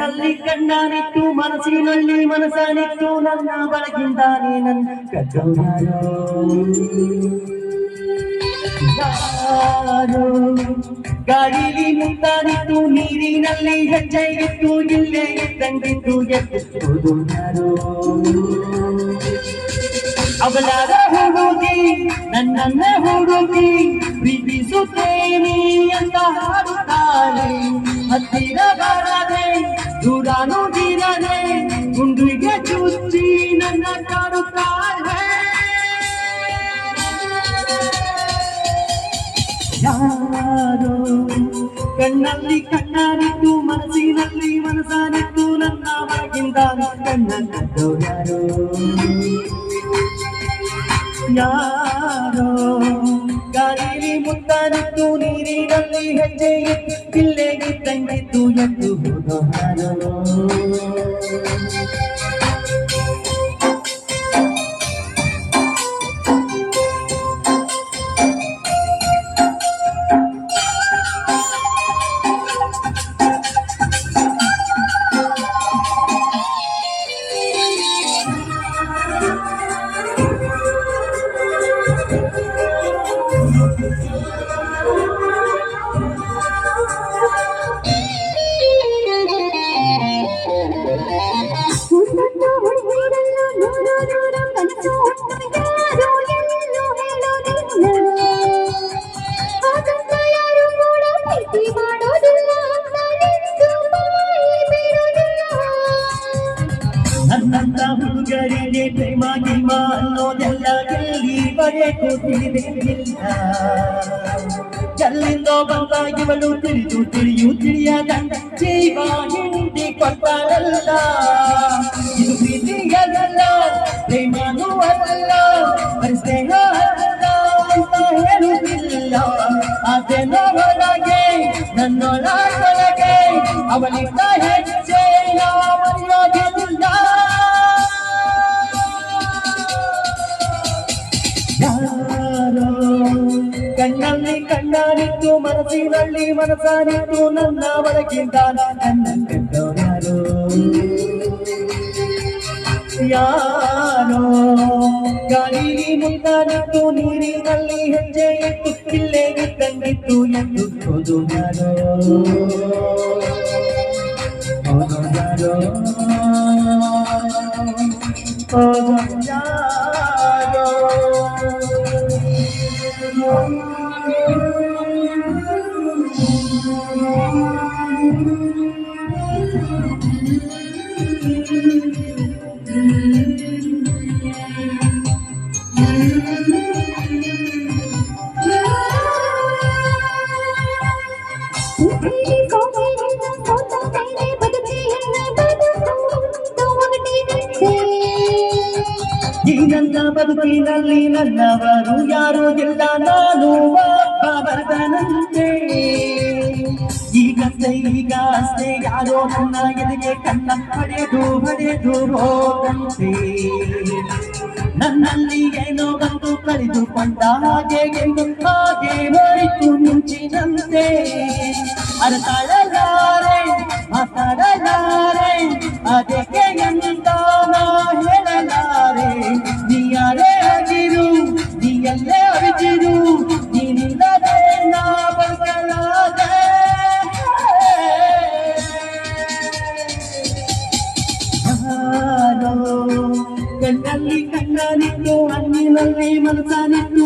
ಕಣ್ಣಲ್ಲಿ ಕಣ್ಣಾನಿಟ್ಟು ಮನಸ್ಸಿನಲ್ಲಿ ಮನಸ್ಸಾನಿಟ್ಟು ನನ್ನ ಬಳಗಿಂದಾನೆ ನನ್ನ ಕದ್ದವನಾರೋ ಯಾರೋ ಗಾಳಿಲಿ ಮುತ್ತಾನಿಟ್ಟು ನೀರಿನಲ್ಲಿ ಹೆಜ್ಜೆ ಇಟ್ಟು ಇಲ್ಲೇ ಇದ್ದಂಗಿದ್ದು ಎದ್ದು ಯಾರೋ ಅವಳಾದ ಹುಡುಗಿ ನನ್ನನ್ನ ಹುಡುಗಿ ಪ್ರೀತಿಸುತ್ತೇನೆ ಅಂತ ಹಾಡುತ್ತಾಳೆ ಹತ್ತಿರ ಬರದೆ ದೂರಾನು ದಿರದೆ ಗುಂಡಿಗೆ ಚುಚ್ಚಿ ನನ್ನ ಕಾಡುತ್ತಾಳೆ ಯಾರೋ ಕಣ್ಣಲ್ಲಿ ಕಣ್ಣಾನಿಟ್ಟು ಮನಸ್ಸಿನಲ್ಲಿ ಮನಸ್ಸಾನಿಟ್ಟು ನನ್ನ ಒಳಗಿಂದ ಕಣ್ಣ ಕದ್ದವರ್ಯಾರೋ ಯಾರೋ ಗಾಳಿಲಿ ಮುತ್ತಾನಿಟ್ಟು ನೀರಿನಲ್ಲಿ ಹೆಜ್ಜೆ ಇಲ್ಲೇಗೆ ತಂಗಿದ್ದು ಎಂದು ಹೋದವರೋ ನನ್ನಂತ ಹುಡುಗರಿಗೆ ಪ್ರೇಮ ಗಿಮ ಅನ್ನೋದೆಲ್ಲ ಎಲ್ಲಿವರೆಗೂ ತಿಳಿದಿಲ್ಲ ಎಲ್ಲಿಂದೋ ಬಂದ ಇವಳು ತಿಳಿಯದ ಜೀವ ಹಿಂದಿ ಕೊಟ್ಟಳಲ್ಲ ಇದು ಪ್ರೀತಿಯಲ್ಲ ಪ್ರೇಮನೂ ಅಲ್ಲ ಸ್ನೇಹ ಅಲ್ಲ ಅಂತ ಹೇಳುತ್ತಿಲ್ಲ ಅದೇನೋ ಒಳಗೆ ನನ್ನೊಳಗೆ ಅವಳಿಂದ ಹೆಚ್ಚೆ ಮರೆಯೋದಿಲ್ಲ ಯಾರೋ ಕಣ್ಣಲ್ಲಿ ಕಣ್ಣಾನಿಟ್ಟು ಮನಸ್ಸಿನಲ್ಲಿ ಮನಸ್ಸಾನಿಟ್ಟು ನನ್ನ ಒಳಗಿಂದ ನನ್ನ ಕಂಡವರ್ಯಾರೋ ಯಾರೋ ಗಾಳಿಲಿ ಮುತ್ತಾನಿಟ್ಟು ನೀರಿನಲ್ಲಿ ಹೆಜ್ಜೆ ಇಟ್ಟು ಇಲ್ಲೇ ಇದ್ದಂಗಿತ್ತು ಎಂದು ಹೋದವರ್ಯಾರೋ ಈ ನನ್ನ ಬದುಕಿನಲ್ಲಿ ನನ್ನವರು ಯಾರು ಇಲ್ಲ ನಾನು ಒಬ್ಬ ಬರದನಂತೆ ಈಗ ಅಷ್ಟೇ ಯಾರೋ ನನ್ನ ಎದೆಗೆ ಕಣ್ಣ ಹೊಡೆದು ಹೋದಂತೆ ನನ್ನಲ್ಲಿ ಏನೋ ಬಂದು ಕಳೆದುಕೊಂಡ ಹಾಗೆ ಹೋಯಿತು ಮುಂಚಿನಂತೆ ಅರ್ಥಳಲಾರೆ ಮಾತಾಡಲಾರೆ ಅದಕ್ಕೆ ಎಂತ ನಾ ಹೇಳಲಾರೆ ನೀಯಾರೇ ಆಗಿರು ನೀಯಲ್ಲೇ ಅರಿತಿರು ನೀನಿಲ್ಲದೆ ನಾ ಬದುಕಲಾದೆ ಕಣ್ಣಲ್ಲಿ ಕಣ್ಣಾನಿಟ್ಟು ಹಣ್ಣಿನಲ್ಲಿ ಮನಸ್ಸಾನಿಟ್ಟು